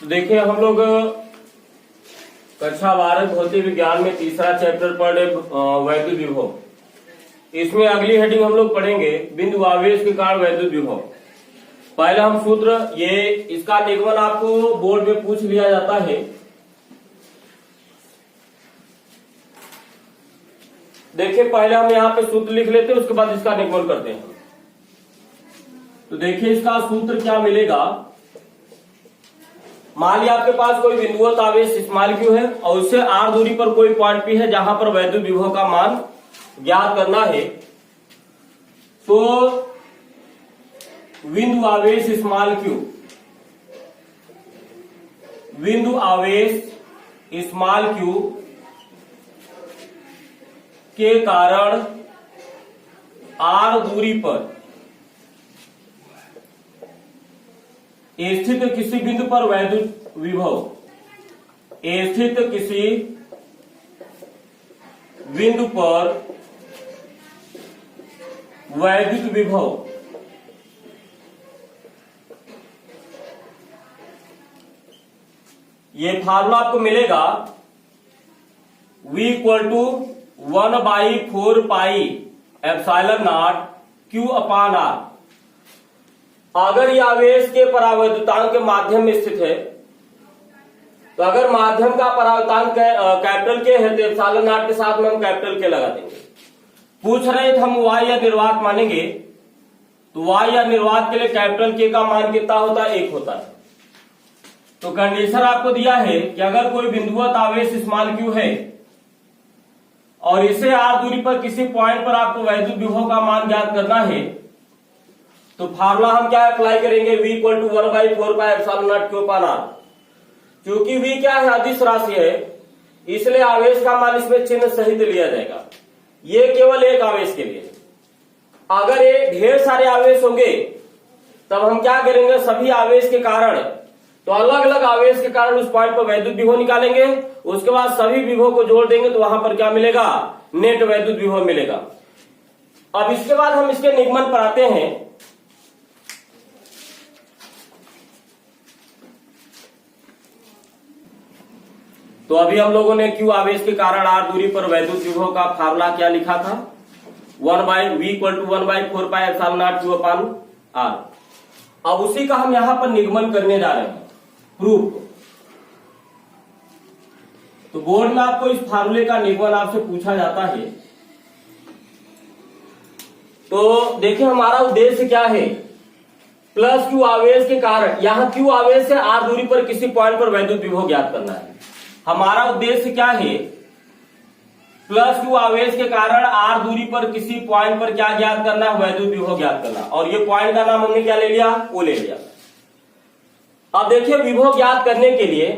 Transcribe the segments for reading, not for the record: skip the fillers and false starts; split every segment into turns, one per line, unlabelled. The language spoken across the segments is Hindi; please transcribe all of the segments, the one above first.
तो देखिए हम लोग कक्षा 12 भौतिक विज्ञान में तीसरा चैप्टर पढ़ रहे वैद्युत विभव। इसमें अगली हेडिंग हम लोग पढ़ेंगे बिंदु आवेश के कारण वैद्युत विभव। पहले हम सूत्र इसका निगमन आपको बोर्ड में पूछ लिया जाता है। देखिए पहले हम यहाँ पे सूत्र लिख लेते हैं, उसके बाद इसका निगमन करते हैं। तो देखिए इसका सूत्र क्या मिलेगा। मान लिया आपके पास कोई बिंदुवत आवेश स्मॉल q है और उससे r दूरी पर कोई पॉइंट P है जहां पर वैद्युत विभव का मान ज्ञात करना है। तो बिंदु आवेश स्मॉल q, बिंदु आवेश स्मॉल q के कारण r दूरी पर स्थित किसी बिंदु पर वैद्युत विभव, स्थित किसी बिंदु पर वैद्युत विभव ये फार्मूला आपको मिलेगा V equal to 1/4 pi epsilon naught Q upon R। अगर ये आवेश के परावैद्युतांक के माध्यम में स्थित है, तो अगर माध्यम का परावैद्युतांक कैपिटल के है तो एप्सिलॉन नॉट के साथ में हम कैपिटल के लगा देंगे। पूछ रहे थे हम y या निर्वात मानेंगे, तो y या निर्वात के लिए कैपिटल के का मान कितना होता है, 1 होता है। तो कंडीशन आपको दिया है कि अगर कोई बिंदुवत आवेश स्मॉल q है और इसे r दूरी पर किसी पॉइंट पर आपको वैद्युत विभव का मान ज्ञात करना है, तो फार्मूला हम क्या अप्लाई करेंगे, V equal to 1/4 pi epsilon naught Q upon R। क्योंकि V क्या है, अदिश राशि है, इसलिए आवेश का मान इसमें चिन्ह सहित लिया जाएगा। ये केवल एक आवेश के लिए। अगर ये ढेर सारे आवेश होंगे तब हम क्या करेंगे, सभी आवेश के कारण, तो अलग अलग आवेश के कारण उस पॉइंट पर वैद्युत विभव निकालेंगे। उसके बाद सभी विभव को जोड़ देंगे तो वहां पर क्या मिलेगा, नेट वैद्युत विभव मिलेगा। अब इसके बाद हम इसके निगमन पर आते हैं। तो अभी हम लोगों ने Q आवेश के कारण R दूरी पर वैद्युत विभव का फार्मूला क्या लिखा था, V equal to 1/4 pi epsilon naught Q upon R। अब उसी का हम यहां पर निगमन करने जा रहे हैं, प्रूफ। तो बोर्ड में आपको इस फार्मूले का निगमन आपसे पूछा जाता है। तो देखिए हमारा उद्देश्य क्या है, प्लस Q आवेश के कारण, यहां Q आवेश से R दूरी पर किसी पॉइंट पर वैद्युत विभव ज्ञात करना है। हमारा उद्देश्य क्या है, प्लस Q आवेश के कारण R दूरी पर किसी पॉइंट पर क्या ज्ञात करना है, वैद्युत विभव ज्ञात करना। और ये पॉइंट का नाम हमने क्या ले लिया, O ले लिया। अब देखिए विभव ज्ञात करने के लिए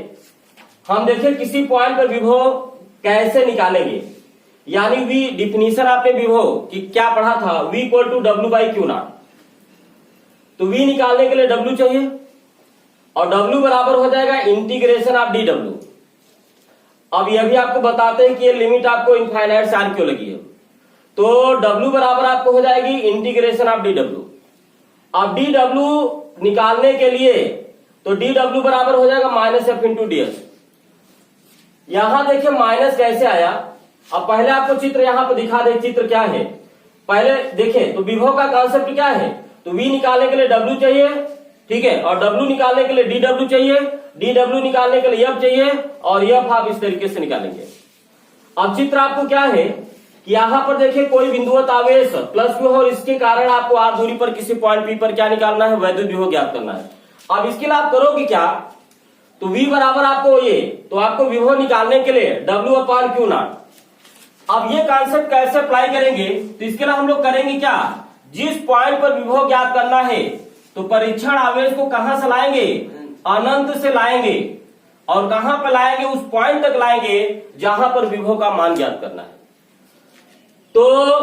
हम देखिए किसी पॉइंट पर विभव कैसे निकालेंगे। यानी V डिफिनीशन आपने विभव की क्या पढ़ा था, V equal to W/Q naught. तो V निकालने के लिए W चाहिए और W बराबर हो जाएगा इंटीग्रेशन ऑफ dW। अब यह भी आपको बताते हैं कि ये लिमिट आपको इनफाइनाइट से R क्यों लगी है। तो W बराबर आपको हो जाएगी इंटीग्रेशन ऑफ dW। अब dW निकालने के लिए तो dW बराबर हो जाएगा -F इंटू ds। यहां देखिए माइनस कैसे आया। अब पहले आपको चित्र यहां पर दिखा दे, चित्र क्या है पहले देखें। तो विभव का कॉन्सेप्ट क्या है, तो V निकालने के लिए W चाहिए, ठीक है, और W निकालने के लिए dW चाहिए, dW निकालने के लिए F चाहिए और F आप इस तरीके से निकालेंगे। अब चित्र आपको क्या है कि यहां पर देखिए कोई बिंदुवत आवेश प्लस Q और इसके कारण आपको R दूरी पर किसी पॉइंट P पर क्या निकालना है, वैद्युत विभव ज्ञात करना है। अब इसके लिए आप करोगे क्या, तो V बराबर आपको ये, तो आपको विभव निकालने के लिए W अपान Q नॉट। अब ये कॉन्सेप्ट कैसे अप्लाई करेंगे, तो इसके लिए हम लोग करेंगे क्या, जिस पॉइंट पर विभव ज्ञात करना है तो परीक्षण आवेश को कहां से लाएंगे, अनंत से लाएंगे। और कहां पर लाएंगे, उस पॉइंट तक लाएंगे जहां पर विभव का मान ज्ञात करना है। तो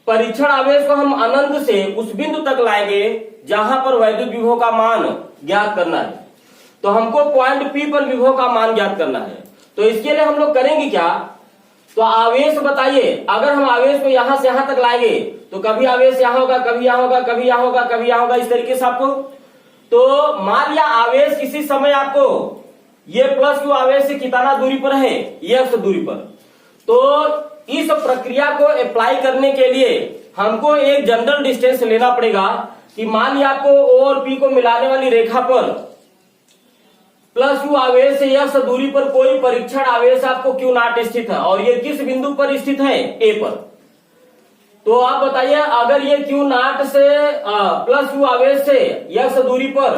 परीक्षण आवेश को हम अनंत से उस बिंदु तक लाएंगे जहां पर वैद्युत विभव का मान ज्ञात करना है। तो हमको पॉइंट P पर विभव का मान ज्ञात करना है। तो इसके लिए हम लोग करेंगे क्या, तो आवेश बताइए, अगर हम आवेश को यहां से यहां तक लाएंगे तो कभी आवेश यहां होगा, कभी यहां होगा, कभी यहां होगा, कभी यहां होगा, इस तरीके से आपको। तो मान लिया आवेश किसी समय आपको ये प्लस क्यू आवेश से कितना दूरी पर है, x दूरी पर। तो इस प्रक्रिया को अप्लाई करने के लिए हमको एक जनरल डिस्टेंस लेना पड़ेगा कि मान लिया आपको O और P को मिलाने वाली रेखा पर प्लस क्यू आवेश से x दूरी पर कोई परीक्षण आवेश आपको क्यू नॉट स्थित है और ये किस बिंदु पर स्थित है, A पर। तो आप बताइए अगर ये क्यू नॉट से प्लस क्यू आवेश से x दूरी पर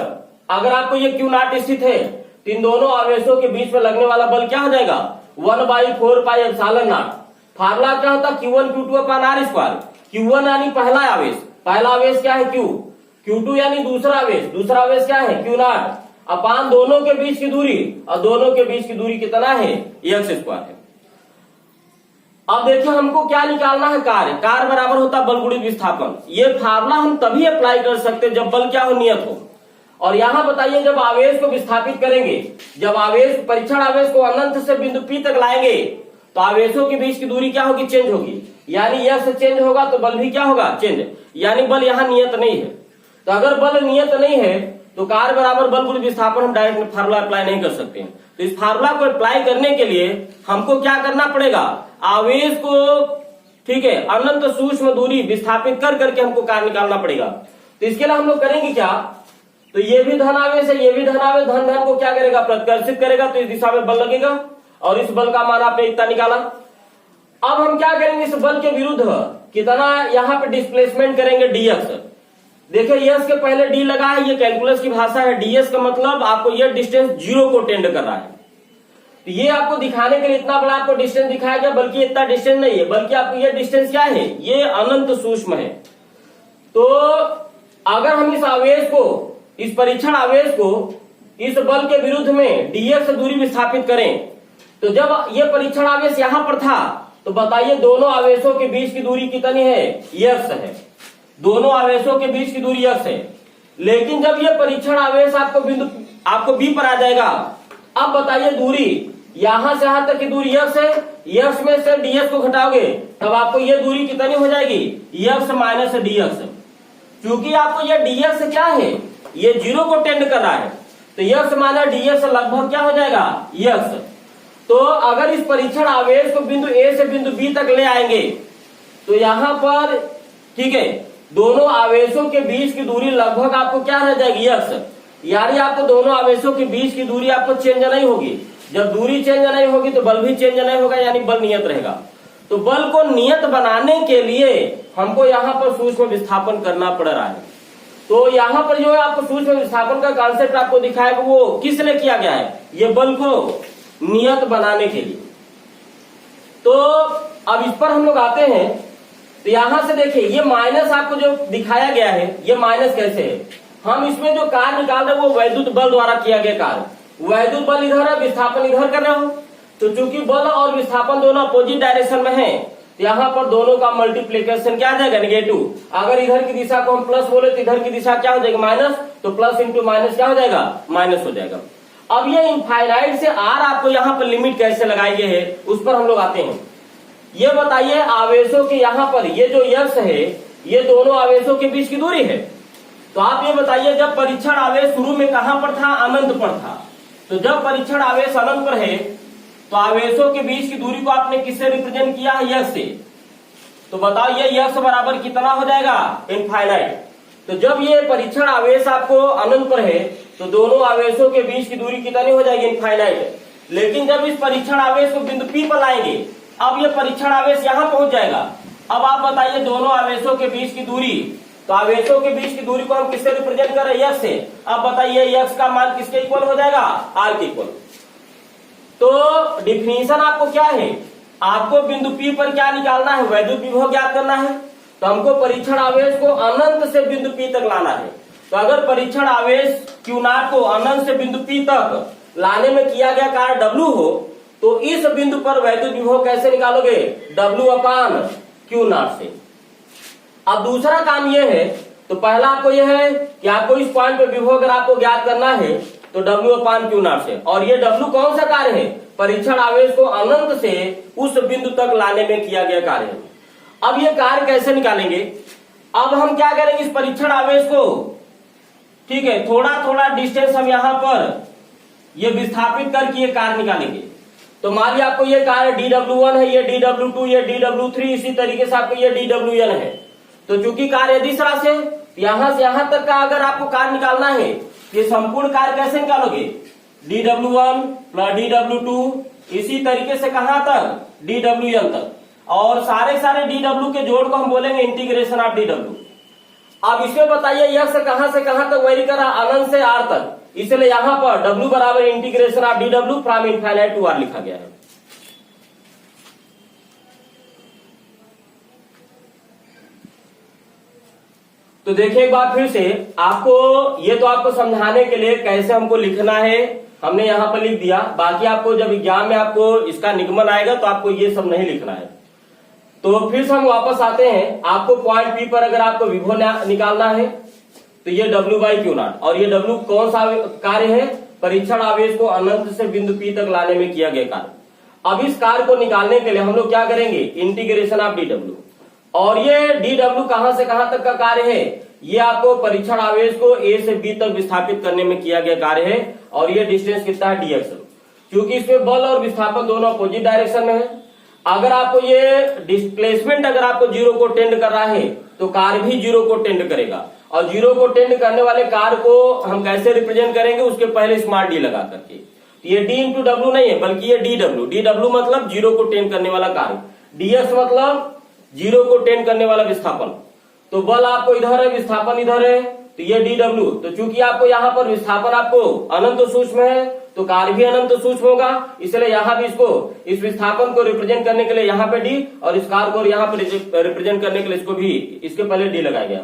अगर आपको ये क्यू नॉट स्थित है तो इन दोनों आवेशों के बीच में लगने वाला बल क्या हो जाएगा, 1/4πε0। फार्मूला क्या होता है, Q1 Q2 अपान R स्क्वायर। Q1 यानी पहला आवेश, पहला आवेश क्या है Q, Q2 यानी दूसरा आवेश, दूसरा आवेश क्या है Q नॉट, अपान दोनों के बीच की दूरी, और दोनों के बीच की दूरी कितना है, x स्क्वायर है। अब देखिए हमको क्या निकालना है, कार्य। कार्य बराबर होता है बल गुणित विस्थापन। ये फार्मूला हम तभी अप्लाई कर सकते हैं जब बल क्या हो, नियत हो। और यहां बताइए जब आवेश को विस्थापित करेंगे, जब आवेश परीक्षण आवेश को अनंत से बिंदु P तक लाएंगे तो आवेशों के बीच की दूरी क्या होगी, चेंज होगी। यानी x चेंज होगा तो बल भी क्या होगा, चेंज। यानी बल यहाँ नियत नहीं है। तो अगर बल नियत नहीं है तो कार्य बराबर बल गुणित विस्थापन हम डायरेक्ट फार्मूला अप्लाई नहीं कर सकते हैं। तो इस फार्मूला को अप्लाई करने के लिए हमको क्या करना पड़ेगा, आवेश को ठीक है अनंत सूक्ष्म दूरी विस्थापित कर करके हमको कार्य निकालना पड़ेगा। तो इसके लिए हम लोग करेंगे क्या, तो ये भी धन आवेश है, ये भी धन आवेश, धन धन को क्या करेगा, प्रतिकर्षित करेगा। तो इस दिशा में बल लगेगा और इस बल का मान आपने इतना निकाला। अब हम क्या करेंगे, इस बल के विरुद्ध कितना यहाँ पे डिस्प्लेसमेंट करेंगे, dx। देखिए यस के पहले डी लगा है, ये कैलकुलस की भाषा है। ds का मतलब आपको ये डिस्टेंस 0 को टेंड कर रहा है। तो ये आपको दिखाने के लिए इतना बड़ा आपको डिस्टेंस दिखाया गया, बल्कि इतना डिस्टेंस नहीं है, बल्कि आपको ये डिस्टेंस क्या है, ये अनंत सूक्ष्म है। तो अगर हम इस आवेश को, इस परीक्षण आवेश को इस बल के विरुद्ध में dx दूरी विस्थापित करें, तो जब ये परीक्षण आवेश यहां पर था तो बताइए दोनों आवेशों के बीच की दूरी कितनी है, x है। दोनों आवेशों के बीच की दूरी x है। लेकिन जब ये परीक्षण आवेश आपको B पर आ जाएगा, अब बताइए दूरी यहां से यहां तक की दूरी x है, x में से ds को घटाओगे तब आपको ये दूरी कितनी हो जाएगी, x माइनस dx। क्योंकि आपको ये dx क्या है, ये 0 को टेंड कर रहा है, तो x माइनस dx लगभग क्या हो जाएगा, x। तो अगर इस परीक्षण आवेश को बिंदु A से बिंदु B तक ले आएंगे तो यहां पर ठीक है दोनों आवेशों के बीच की दूरी लगभग आपको क्या रह जाएगी, x। यानी आपको दोनों आवेशों के बीच की दूरी आपको चेंज नहीं होगी। जब दूरी चेंज नहीं होगी तो बल भी चेंज नहीं होगा, यानी बल नियत रहेगा। तो बल को नियत बनाने के लिए हमको यहाँ पर सूक्ष्म विस्थापन करना पड़ रहा है। तो यहाँ पर जो है आपको सूक्ष्म विस्थापन का कॉन्सेप्ट आपको दिखाया वो किस लिए किया गया है, ये बल को नियत बनाने के लिए। तो अब इस पर हम लोग आते हैं। तो यहां से देखिए ये माइनस आपको जो दिखाया गया है, ये माइनस कैसे है, हम इसमें जो कार्य निकाल रहे हैं वो वैद्युत बल द्वारा किया गया कार्य। वैद्युत बल इधर है, विस्थापन इधर कर रहे हो, तो चूंकि बल और विस्थापन दोनों अपोजिट डायरेक्शन में है तो यहाँ पर दोनों का मल्टीप्लीकेशन क्या आ जाएगा, नेगेटिव। अगर इधर की दिशा को हम प्लस बोले तो इधर की दिशा क्या हो जाएगी, माइनस। तो प्लस इंटू माइनस क्या हो जाएगा, माइनस हो जाएगा। अब ये इनफाइनाइट से आर आपको यहाँ पर लिमिट कैसे लगाई गई है उस पर हम लोग आते हैं। ये बताइए आवेशों के यहाँ पर ये जो यक्ष है ये दोनों आवेशों के बीच की दूरी है। तो आप ये बताइए जब परीक्षण आवेश शुरू में कहां पर था, अनंत पर था। तो जब परीक्षण आवेश अनंत पर है तो आवेशों के बीच की दूरी को आपने किससे रिप्रेजेंट किया है, यक्ष से। तो बताओ ये यक्ष बराबर कितना हो जाएगा, इनफाइनाइट। तो जब ये परीक्षण आवेश आपको अनंत पर है तो दोनों आवेशों के बीच की दूरी कितनी हो जाएगी, इनफाइनाइट। लेकिन जब इस परीक्षण आवेश को बिंदु P पर लाएंगे, अब ये परीक्षण आवेश यहां पहुंच जाएगा। अब आप बताइए दोनों आवेशों के बीच की दूरी, तो आवेशों के बीच की दूरी को हम किससे रिप्रेजेंट कर रहे हैं, यक्ष से। अब बताइए यक्ष का मान किसके इक्वल हो जाएगा, आर के इक्वल। तो डिफिनीशन आपको क्या है, आपको बिंदु P पर क्या निकालना है, वैद्युत विभव ज्ञात करना है। तो हमको परीक्षण आवेश को अनंत से बिंदु P तक लाना है। तो अगर परीक्षण आवेश Q0 को अनंत से बिंदु P तक लाने में किया गया कार्य W हो तो इस बिंदु पर वैद्युत विभव कैसे निकालोगे, W/Q0 से। अब दूसरा काम यह है, तो पहला आपको यह है कि आपको इस पॉइंट पे विभव अगर आपको ज्ञात करना है तो W/Q0 से। और ये W कौन सा कार्य है, परीक्षण आवेश को अनंत से उस बिंदु तक लाने में किया गया कार्य है। अब ये कार्य कैसे निकालेंगे, अब हम क्या करेंगे, इस परीक्षण आवेश को ठीक है थोड़ा थोड़ा डिस्टेंस हम यहां पर ये विस्थापित करके ये कार्य निकालेंगे। तो मान लिया आपको ये कार्य dw1 है, ये dw2, ये dw3, इसी तरीके से आपको ये dwn है। तो चूंकि कार्य यदि राशि है, यहां से यहां तक का अगर आपको कार्य निकालना है, ये संपूर्ण कार्य कैसे निकालोगे, dw1 प्लस dw2, इसी तरीके से कहां तक, dwn तक, और सारे dw के जोड़ को हम बोलेंगे इंटीग्रेशन ऑफ dw। अब इसमें बताइए यह से कहां तक वैरी करा, अनंत से r तक, इसलिए यहां पर w बराबर integration of dw from infinite to r लिखा गया है। तो देखिए एक बार फिर से आपको, ये तो आपको समझाने के लिए कैसे हमको लिखना है हमने यहां पर लिख दिया। बाकी आपको जब एग्जाम में आपको इसका निगमन आएगा तो आपको ये सब नहीं लिखना है। तो फिर से हम वापस आते हैं, आपको पॉइंट पी पर अगर आपको विभव निकालना है तो ये W/Q0, और ये W कौन सा कार्य है, परीक्षण आवेश को अनंत से बिंदु P तक लाने में किया गया कार्य। अब इस कार्य को निकालने के लिए हम लोग क्या करेंगे, इंटीग्रेशन ऑफ dw, और ये dw कहां से कहां तक का कार्य है, ये आपको परीक्षण आवेश को A से B तक विस्थापित करने में किया गया कार्य है, और ये डिस्टेंस कितना है, dx। क्योंकि इसमें बल और विस्थापन दोनों अपोजिट डायरेक्शन में है। अगर आपको ये डिस्प्लेसमेंट अगर आपको जीरो को टेंड कर रहा है तो कार्य भी जीरो को टेंड करेगा, और जीरो को टेंड करने वाले कार्य को हम कैसे रिप्रेजेंट करेंगे, उसके पहले स्मॉल डी लगा करके। ये d इंटू डब्ल्यू नहीं है बल्कि ये dw मतलब जीरो को टेंड करने वाला कार्य, dx मतलब जीरो को टेंड करने वाला विस्थापन। तो बल आपको इधर है, विस्थापन इधर है, तो ये dw। तो चूंकि आपको यहाँ पर विस्थापन आपको अनंत सूक्ष्म है तो कार्य भी अनंत सूक्ष्म होगा, इसलिए यहाँ भी इसको, इस विस्थापन को रिप्रेजेंट करने के लिए यहाँ पे d, और इस कार्य को यहाँ पे रिप्रेजेंट करने के लिए इसको भी, इसके पहले d लगाया गया।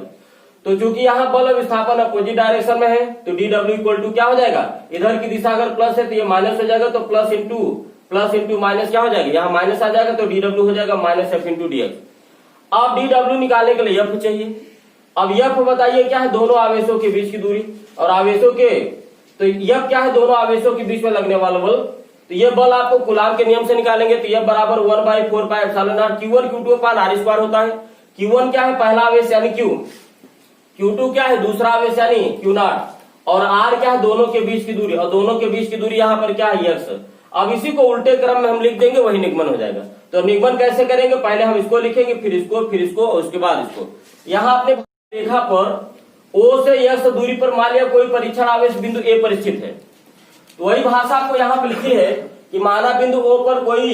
तो चूंकि यहाँ बल और विस्थापन अपोजिट डायरेक्शन में है तो dw इक्वल टू क्या हो जाएगा, इधर की दिशा अगर प्लस है तो ये माइनस हो जाएगा, तो प्लस इंटू माइनस क्या हो जाएगा, यहाँ माइनस आ जाएगा, तो dw हो जाएगा माइनस f इंटू dx। अब dw निकालने के लिए f चाहिए। अब f बताइए क्या है, दोनों आवेशों के बीच की दूरी, और आवेशों के, तो f क्या है, दोनों आवेशों के बीच में लगने वाला बल। तो ये बल आपको कूलाम के नियम से निकालेंगे, तो यह बराबर 1/4πε0 Q1 Q2 अपान r स्क्वायर होता है। Q1 क्या है, पहला आवेश यानी Q, Q2 क्या है, दूसरा आवेश यानी Q0, और R क्या है, दोनों के बीच की दूरी, और दोनों के बीच की दूरी यहाँ पर क्या है, x। अब इसी को उल्टे क्रम में हम लिख देंगे, वही निगमन हो जाएगा। तो निगमन कैसे करेंगे, पहले हम इसको लिखेंगे, फिर इसको और उसके बाद इसको। यहाँ अपने रेखा पर O से S दूरी पर मान लिया कोई परीक्षण आवेश बिंदु A पर स्थित है, तो वही भाषा आपको यहाँ पर लिखी है कि माना बिंदु O पर कोई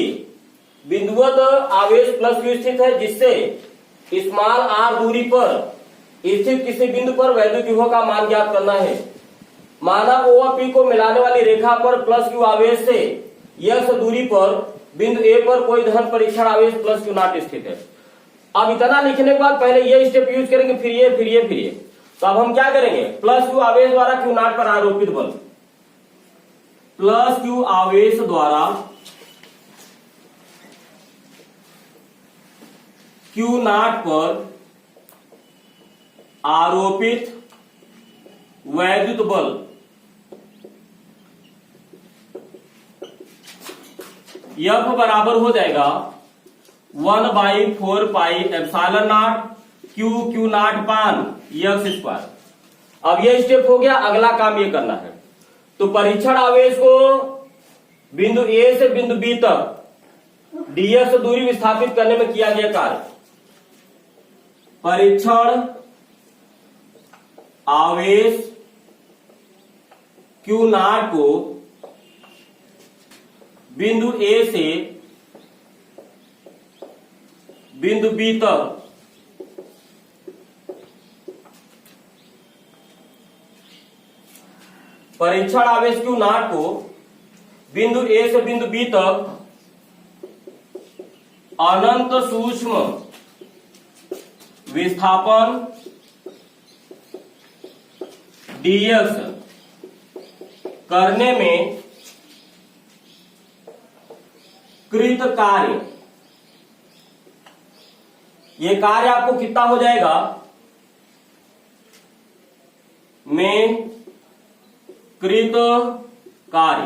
बिंदुवत आवेश प्लस Q स्थित है, जिससे स्मॉल r दूरी पर स्थित किसी बिंदु पर वैद्युत विभव का मान ज्ञात करना है। माना O और P को मिलाने वाली रेखा पर प्लस Q आवेश से S दूरी पर बिंदु A पर कोई धन परीक्षण आवेश प्लस Q0 स्थित है। अब इतना लिखने के बाद पहले ये स्टेप यूज करेंगे, फिर ये। तो अब हम क्या करेंगे, प्लस Q आवेश द्वारा Q0 पर आरोपित बल, प्लस Q आवेश द्वारा Q0 पर आरोपित वैद्युत बल F बराबर हो जाएगा 1/4πε0 Q0 पान x स्क्वायर। अब ये स्टेप हो गया, अगला काम ये करना है। तो परीक्षण आवेश को बिंदु A से बिंदु B तक dx दूरी विस्थापित करने में किया गया कार्य, परीक्षण आवेश Q0 को बिंदु A से बिंदु B तक परीक्षण आवेश Q0 को बिंदु A से बिंदु B तक अनंत सूक्ष्म विस्थापन dx करने में कृत कार्य, ये कार्य आपको कितना हो जाएगा, में कृत कार्य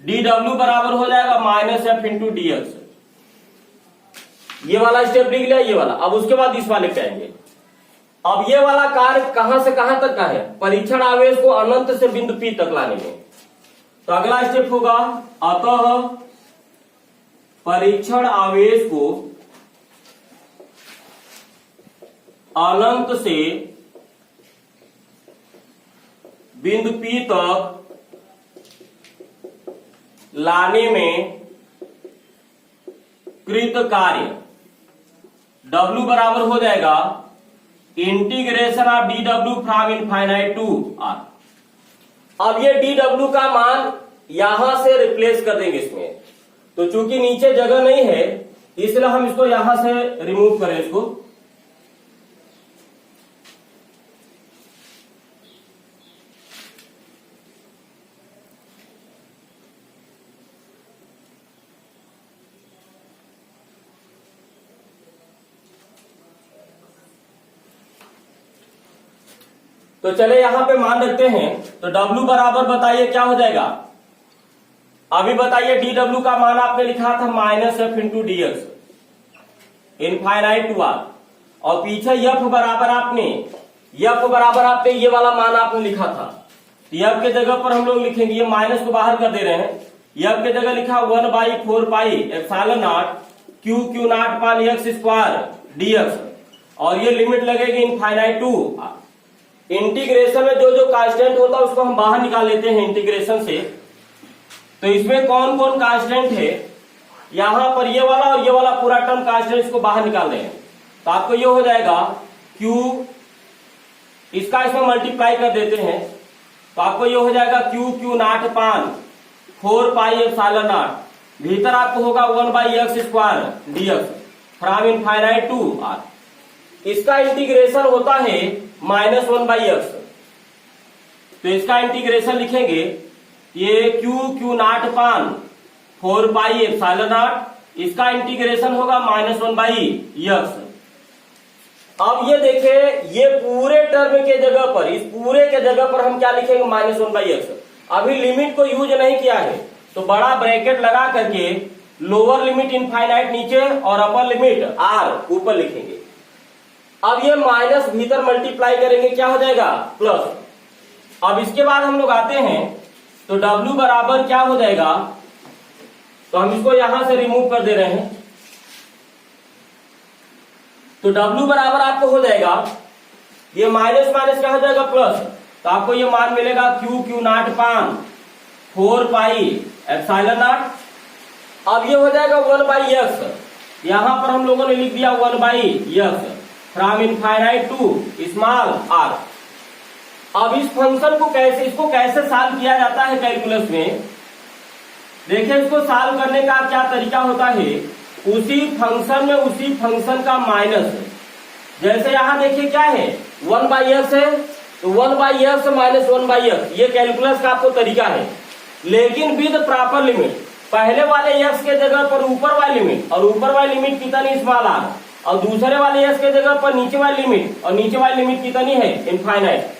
dw बराबर हो जाएगा माइनस f इंटू dx। ये वाला स्टेप लिख लिया, ये वाला। अब उसके बाद इस वाले पे आएंगे। अब ये वाला कार्य कहां से कहां तक का है, परीक्षण आवेश को अनंत से बिंदु P तक लाने में। तो अगला स्टेप होगा, अतः परीक्षण आवेश को अनंत से बिंदु P तक लाने में कृत कार्य W बराबर हो जाएगा integration of dW from infinite to R। अब ये dW का मान यहां से रिप्लेस कर देंगे इसमें, तो चूंकि नीचे जगह नहीं है इसलिए हम इसको यहां से रिमूव करें इसको। तो चले यहां पे मान रखते हैं, तो W बराबर बताइए क्या हो जाएगा। अभी बताइए dW का मान आपने लिखा था -f into dx infinite to R, और पीछे f बराबर आपने ये वाला मान आपने लिखा था। f के जगह पर हम लोग लिखेंगे, ये माइनस को बाहर कर दे रहे हैं, f के जगह लिखा 1/4 pi epsilon naught q not पान x स्क्वायर dx, और ये लिमिट लगेगी इनफाइनाइट टू R। इंटीग्रेशन में जो जो कांस्टेंट होता है उसको हम बाहर निकाल लेते हैं इंटीग्रेशन से। तो इसमें कौन कौन कांस्टेंट है, यहां पर ये वाला और ये वाला पूरा टर्म कांस्टेंट, इसको बाहर निकाल रहे हैं। तो आपको ये हो जाएगा Q, इसका इसमें मल्टीप्लाई कर देते हैं, तो आपको ये हो जाएगा Q नॉट पान 4 पाई एप्सिलॉन नॉट, भीतर आपको होगा 1/x square dx from infinite to R। इसका इंटीग्रेशन होता है -1/x, तो इसका इंटीग्रेशन लिखेंगे, ये Q नॉट पान 4 पाई एप्सिलॉन नॉट, इसका इंटीग्रेशन होगा -1/x। अब ये देखें, ये पूरे टर्म के जगह पर, इस पूरे के जगह पर हम क्या लिखेंगे, -1/x। अभी लिमिट को यूज नहीं किया है, तो बड़ा ब्रैकेट लगा करके लोअर लिमिट इनफाइनाइट नीचे और अपर लिमिट R ऊपर लिखेंगे। अब ये माइनस भीतर मल्टीप्लाई करेंगे, क्या हो जाएगा, प्लस। अब इसके बाद हम लोग आते हैं, तो W बराबर क्या हो जाएगा, तो हम इसको यहां से रिमूव कर दे रहे हैं। तो W बराबर आपको हो जाएगा, ये माइनस माइनस क्या हो जाएगा, प्लस। तो आपको ये मान मिलेगा Q नॉट पान 4 पाई एप्सिलॉन नॉट। अब ये हो जाएगा 1/x, यहां पर हम लोगों ने लिख दिया 1/x from infinite to small r। अब इस फंक्शन को इसको कैसे सॉल्व किया जाता है कैलकुलस में, देखिए इसको सॉल्व करने का क्या तरीका होता है, उसी फंक्शन में उसी फंक्शन का माइनस। जैसे यहां देखिए क्या है, 1/x है, तो 1/x माइनस 1/x, ये कैलकुलस का आपको तरीका है, लेकिन विद प्रॉपर लिमिट। पहले वाले x के जगह पर ऊपर वाली लिमिट, और ऊपर वाली लिमिट कितनी, स्मॉल r, और दूसरे वाले x के जगह पर नीचे वाली लिमिट, और नीचे वाली लिमिट कितनी है, इनफाइनाइट।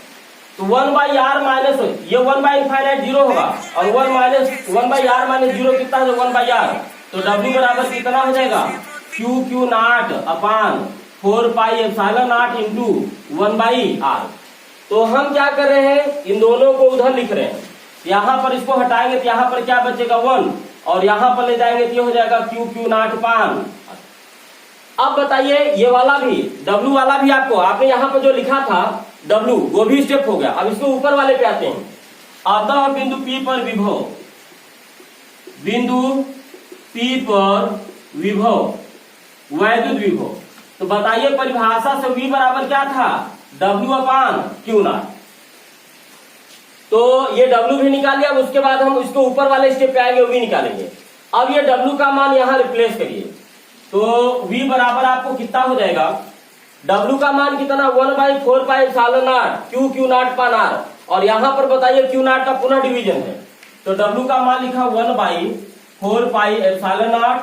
तो 1/r माइनस, ये 1/इनफाइनाइट 0 होगा, और 1/r माइनस 0 कितना है, 1/r। तो W बराबर कितना हो जाएगा, Q not upon 4 pi epsilon not into 1/r। तो हम क्या कर रहे हैं, इन दोनों को उधर लिख रहे हैं, यहां पर इसको हटाएंगे तो यहां पर क्या बचेगा 1, और यहां पर ले जाएंगे तो ये हो जाएगा Q नॉट पान। अब बताइए ये वाला भी, W वाला भी आपने यहां पर जो लिखा था W, वो भी स्टेप हो गया। अब इसको ऊपर वाले पे आते हैं। अतः बिंदु P पर विभव, बिंदु P पर विभव, वैद्युत विभव। तो बताइए परिभाषा से V बराबर क्या था, W/Q नॉट। तो ये W भी निकाल लिया, उसके बाद हम इसको ऊपर वाले स्टेप पे आएंगे, वो भी निकालेंगे। अब ये W का मान यहां रिप्लेस करिए, तो V बराबर आपको कितना हो जाएगा, W का मान कितना, 1/4 pi epsilon naught Q not पान R, और यहां पर बताइए Q नॉट का पुनः डिवीजन है, तो W का मान लिखा 1/4 pi epsilon naught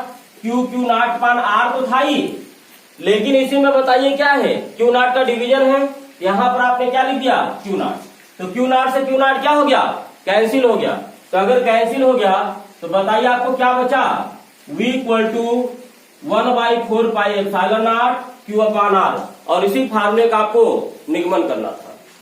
Q not पान R तो था ही, लेकिन इसी में बताइए क्या है, Q नॉट का डिवीजन है, यहां पर आपने क्या लिख दिया, Q नॉट। तो Q नॉट से Q नॉट क्या हो गया, कैंसिल हो गया। तो अगर कैंसिल हो गया तो बताइए आपको क्या बचा, V = 1/4 pi epsilon not Q/R, और इसी फार्मूले का आपको निगमन करना था।